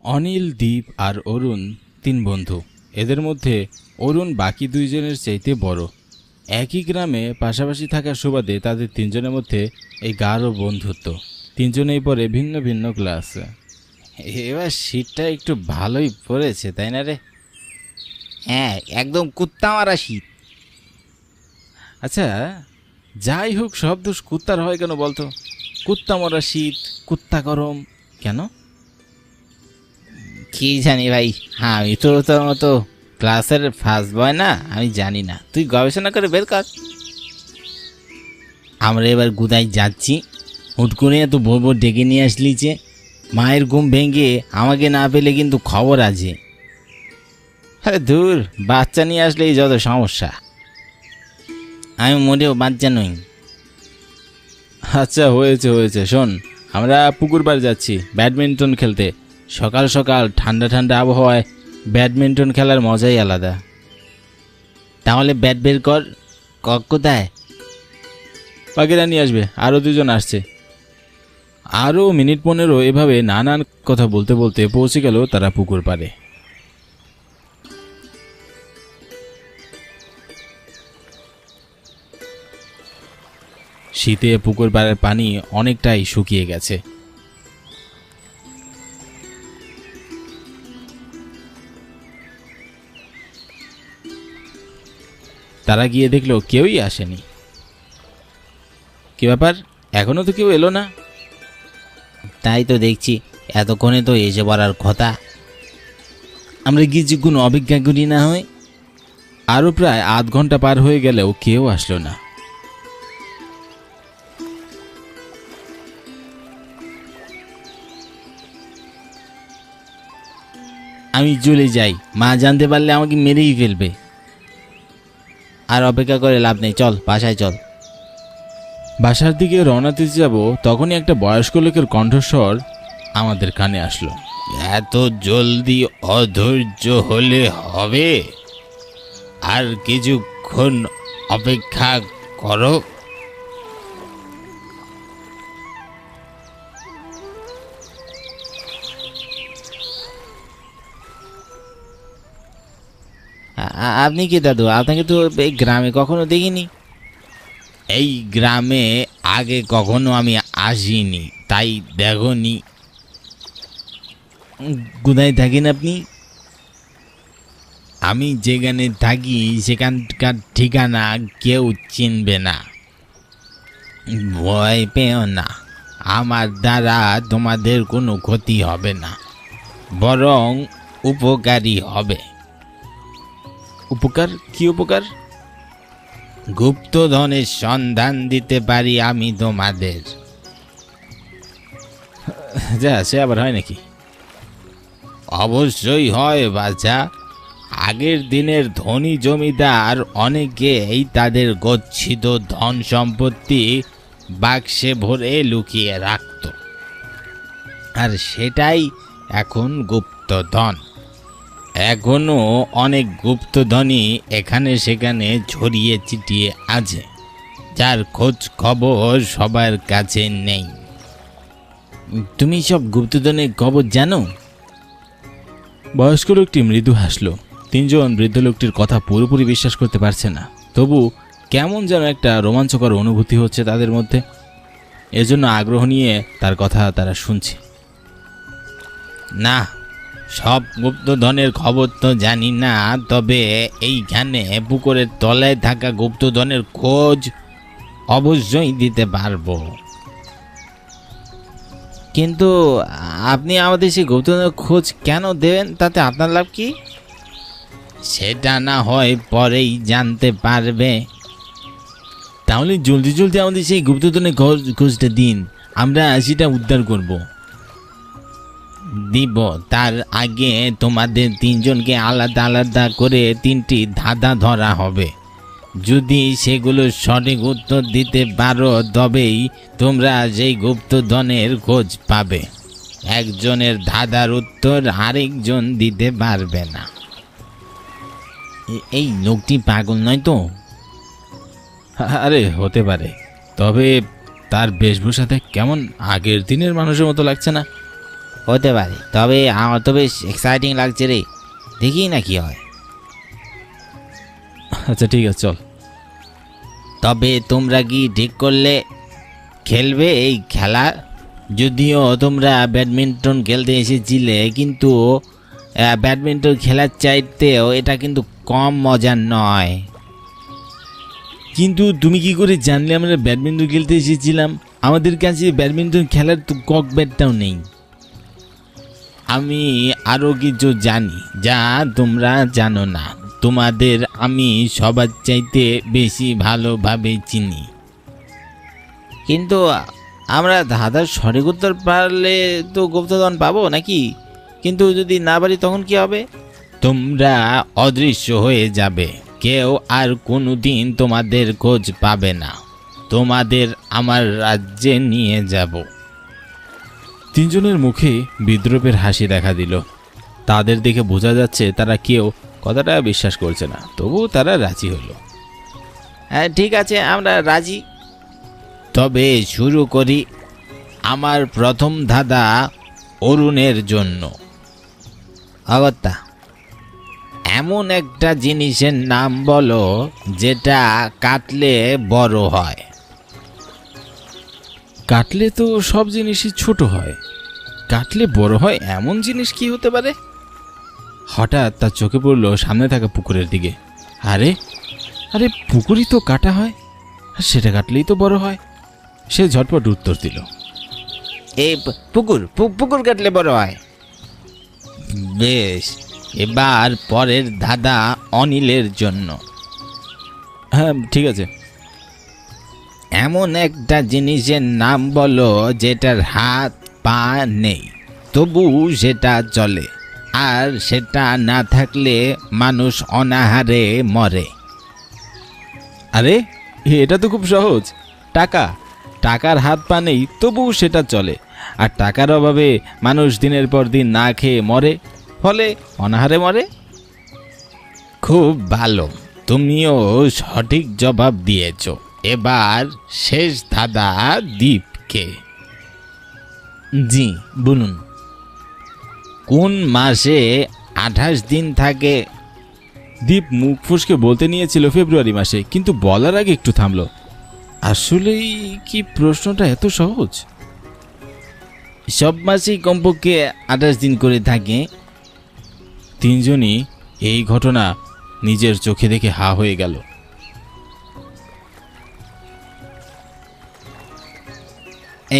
অনিল, দীপ আর অরুণ তিন বন্ধু। এদের মধ্যে অরুণ বাকি দুইজনের চাইতে বড়। একই গ্রামে পাশাপাশি থাকার সুবাদে তাদের তিনজনের মধ্যে এই গাঢ় বন্ধুত্ব। তিনজনেই পড়ে ভিন্ন ভিন্ন ক্লাসে। এবার শীতটা একটু ভালোই পড়েছে, তাই না রে? হ্যাঁ, একদম কুত্তা মারা শীত। আচ্ছা, যাই হোক, সব দোষ কুত্তার হয় কেন বলতো? কুত্তা মরা শীত, কুত্তা গরম কেন? কি জানি ভাই, হ্যাঁ আমি তো তোর মতো ক্লাসের ফার্স্ট বয় না, আমি জানি না, তুই গবেষণা করে বের কর। আমরা এবার গুদাই যাচ্ছি, হুট করে এত ভোর ভোর ডেকে নিয়ে আসলি যে, মায়ের ঘুম ভেঙে আমাকে না পেলে কিন্তু খবর আছে। আরে দূর, বাচ্চা নিয়ে আসলেই যত সমস্যা। আমি মোটেও বাচ্চা নই। আচ্ছা, হয়েছে হয়েছে, শোন, আমরা পুকুর পাড়ে যাচ্ছি ব্যাডমিন্টন খেলতে। সকাল সকাল ঠান্ডা ঠান্ডা আবহাওয়ায় ব্যাডমিন্টন খেলার মজাই আলাদা। তাহলে ব্যাট বের কর। কোথায়? বাকিরা নিয়ে আসবে, আরও দুজন আসছে। আরও মিনিট 15 এভাবে নানান কথা বলতে বলতে পৌঁছে গেল তারা পুকুর পাড়ে। শীতে পুকুর পাড়ের পানি অনেকটাই শুকিয়ে গেছে। তারা গিয়ে দেখলো কেউই আসেনি। কি ব্যাপার, এখনো তো কেউ এলো না? তাই তো দেখছি, এতক্ষণে তো এসে পড়ার কথা। আমরা কিছু কোনো অপেক্ষা করি না হয়। আরও প্রায় আধ ঘন্টা পার হয়ে গেলেও কেউ আসলো না। আমি চলে যাই, মা জানতে পারলে আমাকে মেরেই ফেলবে। আর অপেক্ষা করে লাভ নেই, চল বাসায় চল। বাসার দিকে রওনা দিতে যাব, তখনই একটা বয়স্ক লোকের কণ্ঠস্বর আমাদের কানে আসলো। এত জলদি অধৈর্য হলে হবে? আর কিছুক্ষণ অপেক্ষা করো। আপনি কি দাদু? আপনাকে তো এই গ্রামে কখনো দেখিনি। এই গ্রামে আগে কখনো আমি আসিনি, তাই দেখনি। কোথায় থাকেন আপনি? আমি যেখানে থাকি সেখানকার ঠিকানা কেউ চিনবে না। ভয় পেও না, আমার দ্বারা তোমাদের কোনো ক্ষতি হবে না, বরং উপকারী হবে। উপকার? কি উপকার? গুপ্তধনের সন্ধান দিতে পারি আমি তোমাদের। যা, সে আবার হয় নাকি? অবশ্যই হয় বাছা। আগের দিনের ধনী জমিদার অনেকেই তাদের গচ্ছিত ধন সম্পত্তি বাক্সে ভরে লুকিয়ে রাখত, আর সেটাই এখন গুপ্তধন। এখনো অনেক গুপ্তধনই এখানে সেখানে ছড়িয়ে ছিটিয়ে আছে, যার খোঁজ খবর সবার কাছে নেই। তুমি সব গুপ্তধনের খবর জানো? বয়স্ক লোকটি মৃদু হাসলো। তিনজন বৃদ্ধ লোকটির কথা পুরোপুরি বিশ্বাস করতে পারছে না, তবু কেমন যেন একটা রোমাঞ্চকর অনুভূতি হচ্ছে তাদের মধ্যে। এজন্য আগ্রহ নিয়ে তার কথা তারা শুনছে। না, সব গুপ্তধনের খবর তো জানি না, তবে এইখানে পুকুরের তলায় থাকা গুপ্তধনের খোঁজ অবশ্যই দিতে পারবো। কিন্তু আপনি আমাদের সেই গুপ্তধনের খোঁজ কেন দেবেন? তাতে আপনার লাভ কি? সেটা না হয় পরেই জানতে পারবে। তাহলে জলদি জলদি আমাদের সেই গুপ্তধনের খোঁজটা দিন, আমরা সেটা উদ্ধার করব। দিব, তার আগে তোমাদের তিনজনকে আলাদা আলাদা করে 3টি ধাঁধা ধরা হবে। যদি সেগুলো সঠিক উত্তর দিতে পারো তবেই তোমরা সেই গুপ্তধনের খোঁজ পাবে। একজনের ধাঁধার উত্তর আরেকজন দিতে পারবে না। এই লোকটি পাগল নয় তো? আরে হতে পারে, তবে তার বেশভূষাতে কেমন আগের দিনের মানুষের মতো লাগছে না? হতে পারে, তবে আমার তো বেশ এক্সাইটিং লাগছে রে, দেখি না কি হয়। আচ্ছা ঠিক আছে, চল। তবে তোমরা কি ঠিক করলে খেলবে এই খেলা? যদিও তোমরা ব্যাডমিন্টন খেলতে এসেছিলে, কিন্তু ব্যাডমিন্টন খেলার চাইতেও এটা কিন্তু কম মজার নয়। কিন্তু তুমি কি করে জানলে আমরা ব্যাডমিন্টন খেলতে এসেছিলাম? আমাদের কাছে ব্যাডমিন্টন খেলার তো কক ব্যাটটাও নেই। আমি আরও কিছু জানি যা তোমরা জানো না। তোমাদের আমি সবার চাইতে বেশি ভালোভাবে চিনি। কিন্তু আমরা ধাঁধার সঠিক উত্তর পারলে তো গুপ্তধন পাবো নাকি? কিন্তু যদি না পারি তখন কি হবে? তোমরা অদৃশ্য হয়ে যাবে, কেউ আর কোনোদিন তোমাদের খোঁজ পাবে না। তোমাদের আমার রাজ্যে নিয়ে যাব। তিনজনের মুখে বিদ্রুপের হাসি দেখা দিল। তাদের দেখে বোঝা যাচ্ছে তারা কেউ কথাটা বিশ্বাস করছে না, তবুও তারা রাজি হলো। হ্যাঁ ঠিক আছে, আমরা রাজি। তবে শুরু করি। আমার প্রথম ধাঁধা অরুণের জন্য। অগত্যা, এমন একটা জিনিসের নাম বলো যেটা কাটলে বড় হয়। কাটলে তো সব জিনিসই ছোট হয়, কাটলে বড় হয় এমন জিনিস কি হতে পারে? হঠাৎ তার চোখে পড়ল সামনে থাকা পুকুরের দিকে। আরে আরে, পুকুরই তো কাটা হয়, আর সেটা কাটলেই তো বড় হয়। সে ঝটপট উত্তর দিল, এই পুকুর কাটলে বড় হয়। বেশ, এবার পরের ধাঁধা অনিলের জন্য। হ্যাঁ ঠিক আছে। এমন একটা জিনিসের নাম বলো যেটার হাত পা নেই, তবু সেটা চলে, আর সেটা না থাকলে মানুষ অনাহারে মরে। আরে এটা তো খুব সহজ, টাকা। টাকার হাত পা নেই, তবু সেটা চলে, আর টাকার অভাবে মানুষ দিনের পর দিন না খেয়ে মরে, ফলে অনাহারে মরে। খুব ভালো, তুমিও সঠিক জবাব দিয়েছ। এবার শেষ ধাঁধা দীপকে। জি বলুন। কোন মাসে 28 দিন থাকে? দীপ মুখ ফুসকে বলতে নিয়েছিল ফেব্রুয়ারি মাসে, কিন্তু বলার আগে একটু থামলো। আসলেই কি প্রশ্নটা এত সহজ? সব মাসেই কমপক্ষে 28 দিন করে থাকে। তিনজনই এই ঘটনা নিজের চোখে দেখে হা হয়ে গেল।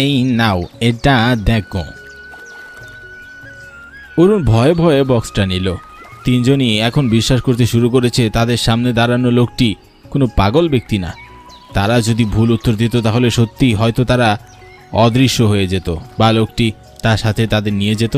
এই নাও, এটা দেখো। অরুণ ভয়ে ভয়ে বক্সটা নিল। তিনজনই এখন বিশ্বাস করতে শুরু করেছে তাদের সামনে দাঁড়ানো লোকটি কোনো পাগল ব্যক্তি না। তারা যদি ভুল উত্তর দিত তাহলে সত্যি হয়তো তারা অদৃশ্য হয়ে যেত, বা লোকটি তার সাথে তাদের নিয়ে যেত।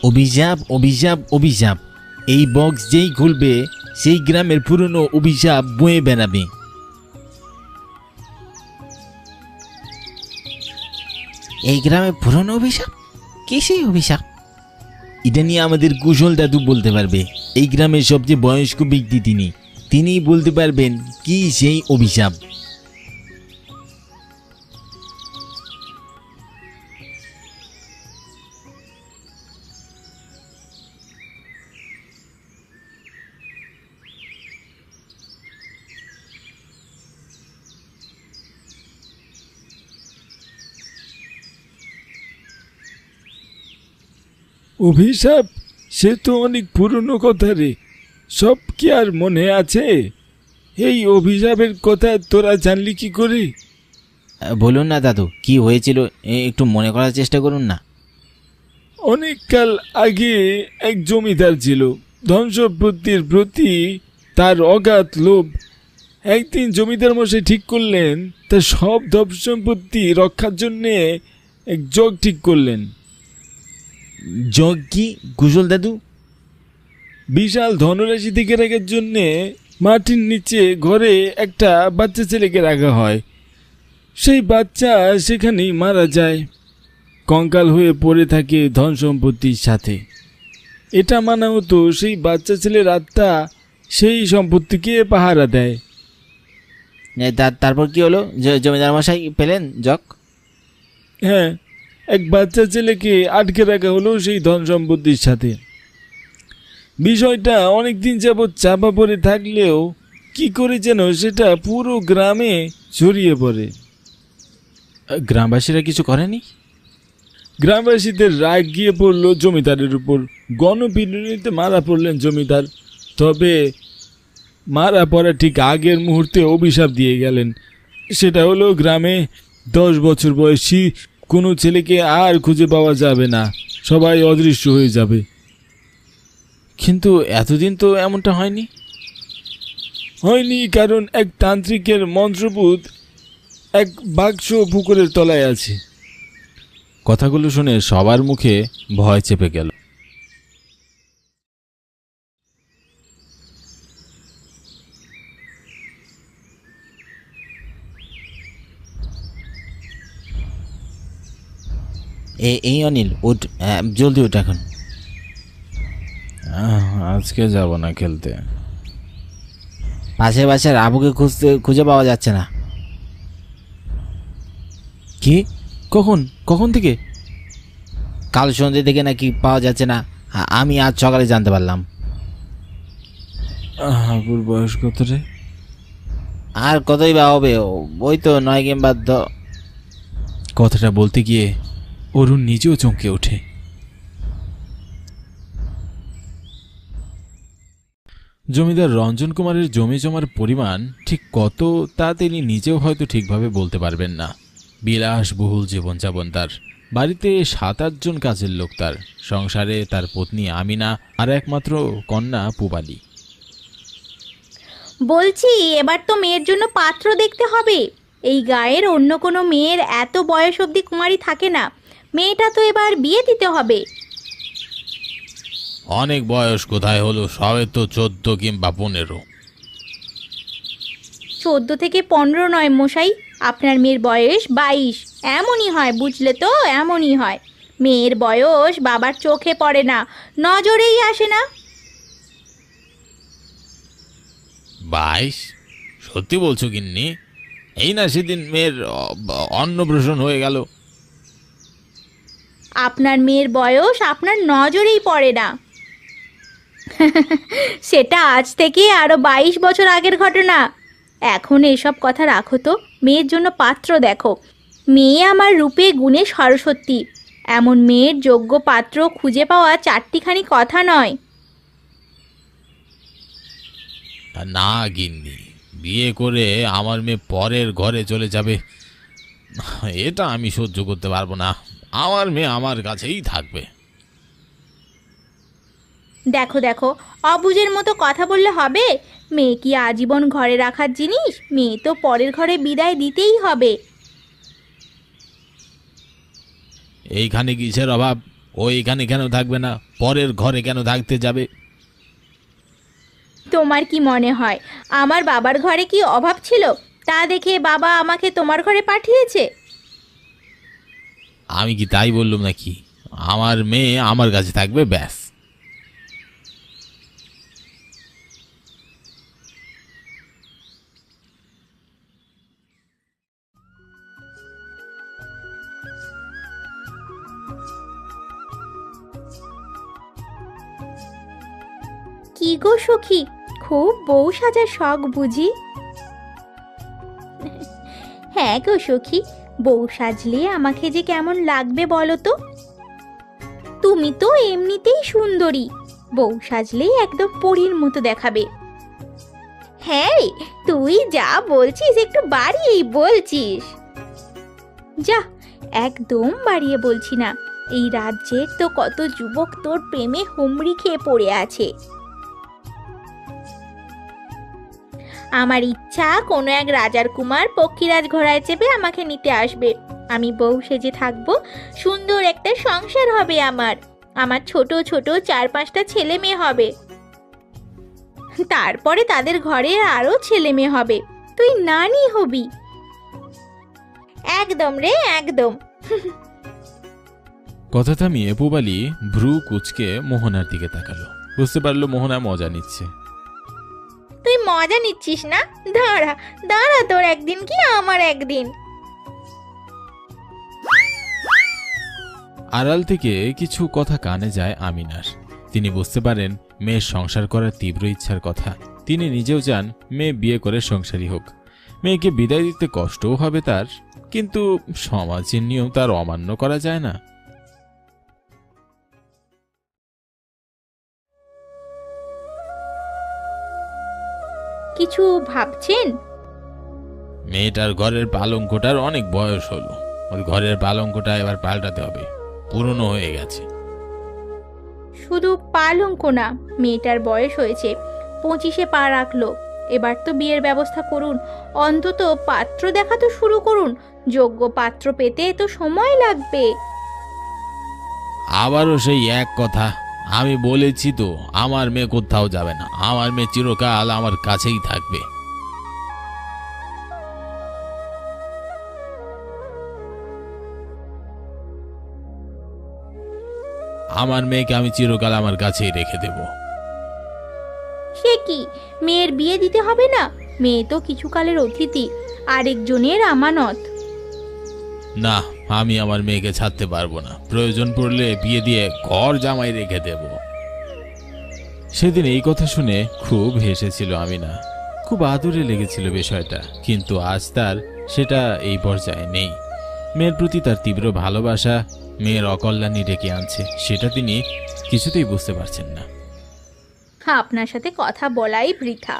অভিশাপ, অভিশাপ, অভিশাপ। এই বক্স যেই খুলবে সেই গ্রামের পুরনো অভিশাপ বয়ে বেড়াবে। এই গ্রামে পুরনো অভিশাপ? কি সেই অভিশাপ? এটা নিয়ে আমাদের কুশল দাদু বলতে পারবে। এই গ্রামের সবচেয়ে বয়স্ক ব্যক্তি তিনিই বলতে পারবেন কি সেই অভিশাপ। অভিশাপ? সে তো অনেক পুরনো কথা রে, সব কি আর মনে আছে? এই অভিশাপের কথা তোরা জানলি কি করে? বলুন না দাদু, কি হয়েছিল একটু মনে করার চেষ্টা করুন না। অনেক কাল আগে এক জমিদার ছিল, ধন সম্পত্তির প্রতি তার অগাধ লোভ। একদিন জমিদার মশাই ঠিক করলেন তার সব ধন সম্পত্তি রক্ষার জন্যে এক যজ্ঞ ঠিক করলেন। যোগ কি কুশল দাদু? বিশাল ধনরাশি থেকে রাখার জন্যে মাটির নিচে ঘরে একটা বাচ্চা ছেলেকে রাখা হয়। সেই বাচ্চা সেখানেই মারা যায়, কঙ্কাল হয়ে পড়ে থাকে ধন সম্পত্তির সাথে। এটা মানা হতো সেই বাচ্চা ছেলের আত্মা সেই সম্পত্তিকে পাহারা দেয়। তারপর কি হলো? জমিদার মশাই পেলেন জক? হ্যাঁ, এক বাচ্চা ছেলেকে আটকে রাখা হলো সেই ধন সম্পত্তির সাথে। বিষয়টা অনেকদিন যাবৎ চাপা পড়ে থাকলেও কি করে যেন সেটা পুরো গ্রামে ছড়িয়ে পড়ে। গ্রামবাসীরা কিছু করেনি? গ্রামবাসীদের রাগ গিয়ে পড়লো জমিদারের উপর। গণপিটুনিতে মারা পড়লেন জমিদার। তবে মারা পড়া ঠিক আগের মুহূর্তে অভিশাপ দিয়ে গেলেন। সেটা হলো গ্রামে 10 বছর বয়সী কোনো ছেলেকে আর খুঁজে পাওয়া যাবে না, সবাই অদৃশ্য হয়ে যাবে। কিন্তু এতদিন তো এমনটা হয়নি। হয়নি কারণ এক তান্ত্রিকের মন্ত্রপুত এক বাক্স পুকুরের তলায় আছে। কথাগুলো শুনে সবার মুখে ভয় চেপে গেল। এই অনিল, উঠ, জলদি উঠ এখন। আজকে যাব না খেলতে। পাশের বাসার আবুকে খুঁজে পাওয়া যাচ্ছে না। কি? কখন কখন থেকে? কাল সন্ধ্যে থেকে নাকি পাওয়া যাচ্ছে না, আমি আজ সকালে জানতে পারলাম। হাবুর বয়স কত রে? আর কতই বা হবে, ওই তো 9 কিংবা 10। কথাটা বলতে গিয়ে অরুণ নিজেও চমকে ওঠে। জমিদার রঞ্জন কুমারের জমি জমার পরিমাণ ঠিক কত তা তিনি নিজেও হয়তো ঠিকভাবে বলতে পারবেন না। বিলাসবহুল জীবনযাপন তার। বাড়িতে 7-8 জন কাজের লোক তার। সংসারে তার পত্নী আমিনা আর একমাত্র কন্যা পুবালি। বলছি এবার তো মেয়ের জন্য পাত্র দেখতে হবে। এই গায়ের অন্য কোনো মেয়ের এত বয়স অবধি কুমারী থাকে না। মেয়েটা তো এবার বিয়ে দিতে হবে। অনেক বয়স কোথায় হলো, সবে তো 14 কিংবা 15। 14 থেকে 15 নয় মশাই, আপনার মেয়ের বয়স 22। এমনই হয়, বুঝলে তো, এমনই হয়। মেয়ের বয়স বাবার চোখে পড়ে না, নজরেই আসে না। 22? সত্যি বলছো গিন্নি? এই না সেদিন মেয়ের অন্নপ্রাশন হয়ে গেল। আপনার মেয়ের বয়স আপনার নজরেই পড়ে না। সেটা আজ থেকে আরো 22 বছর আগের ঘটনা। এখন এসব কথা রাখো তো, মেয়ের জন্য পাত্র দেখো। মেয়ে আমার রূপে গুণে সরস্বতী। এমন মেয়ের যোগ্য পাত্র খুঁজে পাওয়া 4টিখানি কথা নয়। না গিন্নি, বিয়ে করে আমার মেয়ে পরের ঘরে চলে যাবে, এটা আমি সহ্য করতে পারবো না। আমার মেয়ে আমার কাছেই থাকবে। দেখো দেখো, অবুঝের মতো কথা বললে হবে? মেয়ে কি আজীবন ঘরে রাখার জিনিস? মেয়ে তো পরের ঘরে বিদায় দিতেই হবে। এইখানে কিসের অভাব? ও এখানে কেন থাকবে না? পরের ঘরে কেন থাকতে যাবে? তোমার কি মনে হয় আমার বাবার ঘরে কি অভাব ছিল? তা দেখে বাবা আমাকে তোমার ঘরে পাঠিয়েছে? আমি কি তাই বললাম নাকি? আমার মেয়ে আমার কাছে থাকবে, ব্যাস। কি গো সখী, খুব বউ সাজার শখ বুঝি? হ্যাঁ গো সখী, বউ সাজলে আমাকে যে কেমন লাগবে বলো তো? তুমি তো এমনিতেই সুন্দরী, বউ সাজলেই একদম পরীর মতো দেখাবে। হ্যাঁ, তুই যা বলছিস একটু বাড়িয়েই বলছিস। যা, একদম বাড়িয়ে বলছি না। এই রাজ্যের তো কত যুবক তোর প্রেমে হুমড়ি খেয়ে পড়ে আছে। আমার ইচ্ছা কোনো এক রাজার কুমার পক্ষীরাজ ঘোড়ায় চেপে আমাকে নিতে আসবে। আমি বউ সেজে থাকবো, সুন্দর একটা সংসার হবে আমার। আমার ছোট ছোট 4-5টা ছেলে মেয়ে হবে। তারপরে তাদের ঘরে আরো ছেলে মেয়ে হবে। তুই নানি হবি। একদম রে, একদম। কথা থামিয়ে পুবালি ভ্রু কুচকে মোহনার দিকে তাকালো। বুঝতে পারলো মোহনা মজা নিচ্ছে। তুই মজা নিচ্ছিস না? দাঁড়া দাঁড়া, তোর একদিন কি আমার একদিন। আড়াল থেকে কিছু কথা কানে যায় আমিনার। তিনি বুঝতে পারেন মেয়ের সংসার করার তীব্র ইচ্ছার কথা। তিনি নিজেও চান মেয়ে বিয়ে করে সংসারী হোক। মেয়েকে বিদায় দিতে কষ্টও হবে তার, কিন্তু সমাজের নিয়ম তার অমান্য করা যায় না। কিছু ভাবছেন? মেয়েটার ঘরের পালঙ্কটার অনেক বয়স হলো, ওই ঘরের পালঙ্কটা এবার পাল্টাতে হবে, পুরনো হয়ে গেছে। শুধু পালঙ্ক না, মেয়েটার বয়স হয়েছে, 25-এ পা রাখলো। এবার তো বিয়ের ব্যবস্থা করুন, অন্তত পাত্র দেখা তো শুরু করুন। যোগ্য পাত্র পেতে তো সময় লাগবে। আবারও সেই এক কথা, আমি বলেছি তো আমার মেয়ে কোথাও যাবে না, আমার মেয়ে চিরকাল আমার কাছেই থাকবে। আমার মেয়েকে আমি চিরকাল আমার কাছেই রেখে দেব। সে কি, মেয়ের বিয়ে দিতে হবে না? মেয়ে তো কিছুকালের অতিথি, আরেকজনের আমানত। না, আমি আমার মেয়েকে ছাড়তে পারবো না, প্রয়োজন পড়লে বিয়ে দিয়ে ঘর জামাই রেখে দেব। সেদিন এই কথা শুনে খুব হেসেছিল আমিনা। খুব আদরে লেগেছিল বিষয়টা, কিন্তু আজ তার সেটা এই পর্যায়ে নেই। মেয়ের প্রতি তার তীব্র ভালোবাসা মেয়ের অকল্যাণী ডেকে আনছে, সেটা তিনি কিছুতেই বুঝতে পারছেন না। আপনার সাথে কথা বলাই বৃথা।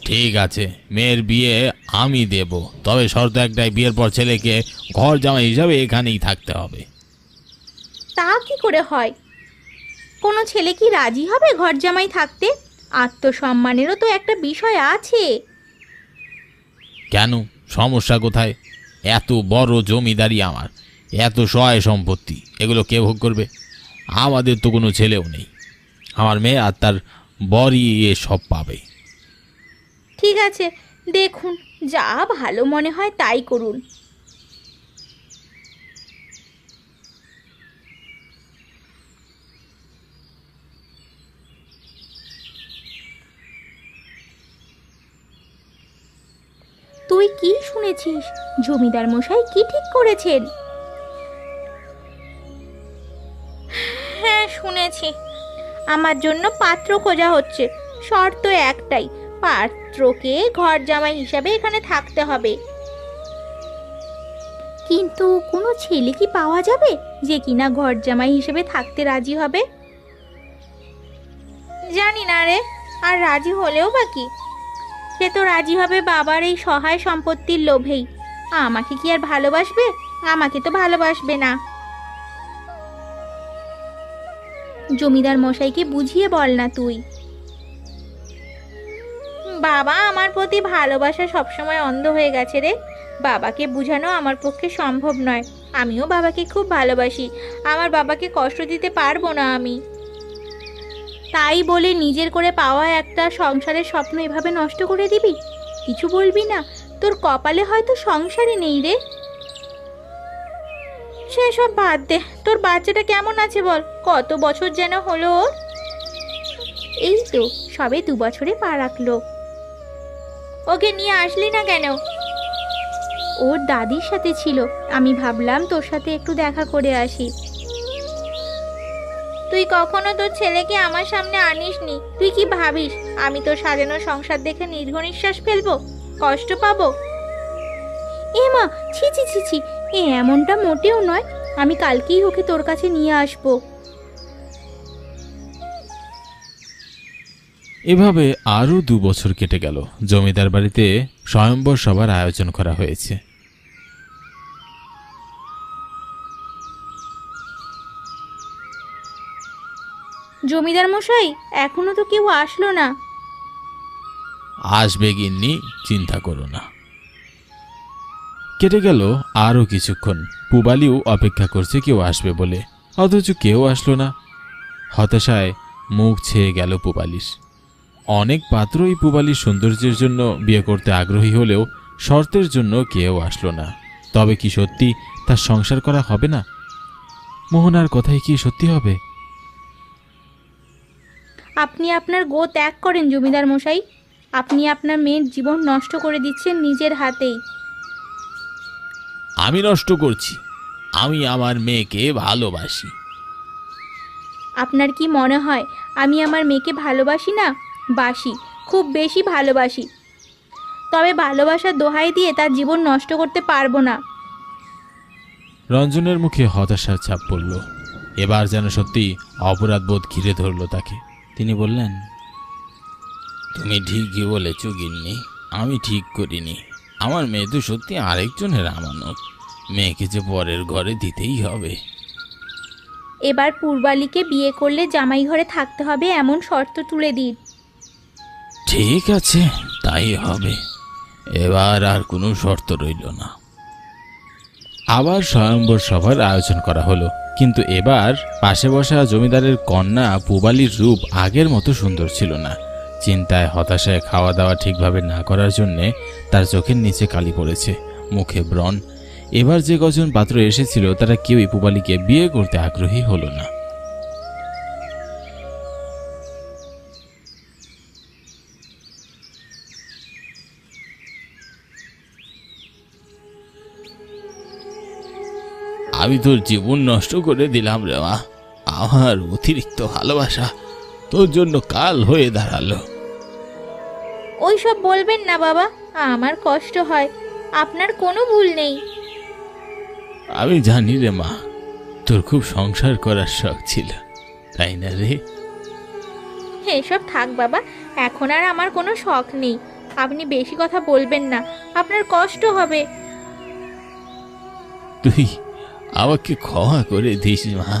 ঠিক আছে, মেয়ের বিয়ে আমি দেব, তবে শর্ত একটাই, বিয়ের পর ছেলেকে ঘর জামাই হিসাবে এখানেই থাকতে হবে। তা কি করে হয়? কোনো ছেলে কি রাজি হবে ঘর জামাই থাকতে? আত্মসম্মানেরও তো একটা বিষয় আছে। কেন, সমস্যা কোথায়? এত বড় জমিদারি আমার, এত সহায় সম্পত্তি, এগুলো কে ভোগ করবে? আমাদের তো কোনো ছেলেও নেই, আমার মেয়ে আর তার বরই সব পাবে। ঠিক আছে, দেখুন, যা ভালো মনে হয় তাই করুন। তুই কি শুনেছিস? জমিদার মশাই কি ঠিক করেছেন? হ্যাঁ শুনেছি, আমার জন্য পাত্র খোঁজা হচ্ছে। শর্ত একটাই, পাত্রকে ঘর জামাই হিসাবে এখানে থাকতে হবে। কিন্তু কোনো ছেলে কি পাওয়া যাবে যে কিনা ঘর জামাই হিসেবে থাকতে রাজি হবে? জানি না রে, আর রাজি হলেও বা কি? সে তো রাজি হবে বাবার এই সহায় সম্পত্তির লোভেই। আমাকে কি আর ভালোবাসবে? আমাকে তো ভালোবাসবে না। জমিদার মশাইকে বুঝিয়ে বল না তুই। বাবা আমার প্রতি ভালোবাসা সবসময় অন্ধ হয়ে গেছে রে। বাবাকে বুঝানো আমার পক্ষে সম্ভব নয়। আমিও বাবাকে খুব ভালোবাসি, আমার বাবাকে কষ্ট দিতে পারবো না আমি। তাই বলে নিজের করে পাওয়া একটা সংসারের স্বপ্ন এভাবে নষ্ট করে দিবি? কিছু বলবি না? তোর কপালে হয়তো সংসারই নেই রে। সেসব বাদ দে, তোর বাচ্চাটা কেমন আছে বল? কত বছর যেন হলো ওর? এই তো সবে 2 বছরে পা রাখলো। ওকে নিয়ে আসলি না কেন? ওর দাদির সাথে ছিল, আমি ভাবলাম তোর সাথে একটু দেখা করে আসি। তুই কখনো তোর ছেলেকে আমার সামনে আনিসনি। তুই কি ভাবিস আমি তোর সাজানো সংসার দেখে দীর্ঘ নিঃশ্বাস ফেলবো, কষ্ট পাবো? এ মা, ছি ছি ছি ছি, এ এমনটা মোটেও নয়। আমি কালকেই ওকে তোর কাছে নিয়ে আসবো। এভাবে আরও 2 বছর কেটে গেল। জমিদার বাড়িতে স্বয়ম্বর সভার আয়োজন করা হয়েছে। জমিদার মশাই, এখনো তো কেউ আসলো না। আসবে গিন্নি, চিন্তা করো না। কেটে গেল আরও কিছুক্ষণ। পুবালিও অপেক্ষা করছে কেউ আসবে বলে, অথচ কেউ আসলো না। হতাশায় মুখ ছেয়ে গেল পুবালির। অনেক পাত্রই পুবালির সৌন্দর্যের জন্য বিয়ে করতে আগ্রহী হলেও শর্তের জন্য কেউ আসলো না। তবে কি সত্যি তার সংসার করা হবে না? মোহনার কথাই কি সত্যি হবে? আপনি আপনার গো ত্যাগ করেন জমিদার মশাই। আপনি আপনার মেয়ের জীবন নষ্ট করে দিচ্ছেন নিজের হাতেই। আমি নষ্ট করছি? আমি আমার মেয়েকে ভালোবাসি। আপনার কি মনে হয় আমি আমার মেয়েকে ভালোবাসি না? বাসি, খুব বেশি ভালোবাসি। তবে ভালোবাসার দোহাই দিয়ে তার জীবন নষ্ট করতে পারবো না। রঞ্জনের মুখে হতাশার ছাপ পড়ল। এবার যেন সত্যি অপরাধবোধ ঘিরে ধরল তাকে। তিনি বললেন, তুমি ঠিকই বলেছ গিন্নি, আমি ঠিক করিনি। আমার মেয়ে তো সত্যি আরেকজনের আমানত। মেয়েকে যে পরের ঘরে দিতেই হবে। এবার পূর্বালীকে বিয়ে করলে জামাই ঘরে থাকতে হবে এমন শর্ত তুলে দিন। ঠিক আছে, তাই হবে। এবার আর কোনো শর্ত রইল না। আবার স্বয়ম্বর সভার আয়োজন করা হলো, কিন্তু এবার পাশে বসা জমিদারের কন্যা পূবালীর রূপ আগের মতো সুন্দর ছিল না। চিন্তায় হতাশায় খাওয়া দাওয়া ঠিকভাবে না করার জন্যে তার চোখের নিচে কালি পড়েছে, মুখে ব্রণ। এবার যে কজন পাত্র এসেছিল তারা কেউই পূবালীকে বিয়ে করতে আগ্রহী হলো না। আমি তোর জীবন নষ্ট করে দিলাম রে মা। আমার অতিরিক্ত ভালোবাসা তোর জন্য কাল হয়ে দাঁড়ালো। ওই সব বলবেন না বাবা, আমার কষ্ট হয়। আপনার কোনো ভুল নেই। আমি জানি রে মা, তোর খুব সংসার করার শখ ছিল, তাই না রে? এসব থাক বাবা, এখন আর আমার কোনো শখ নেই। আপনি বেশি কথা বলবেন না, আপনার কষ্ট হবে। তুই আমাকে ক্ষমা করে দিস মা।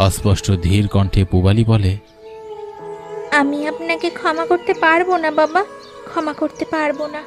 অস্পষ্ট ধীর কণ্ঠে পূবালী বলে, আমি আপনাকে ক্ষমা করতে পারবো না বাবা, ক্ষমা করতে পারবো না।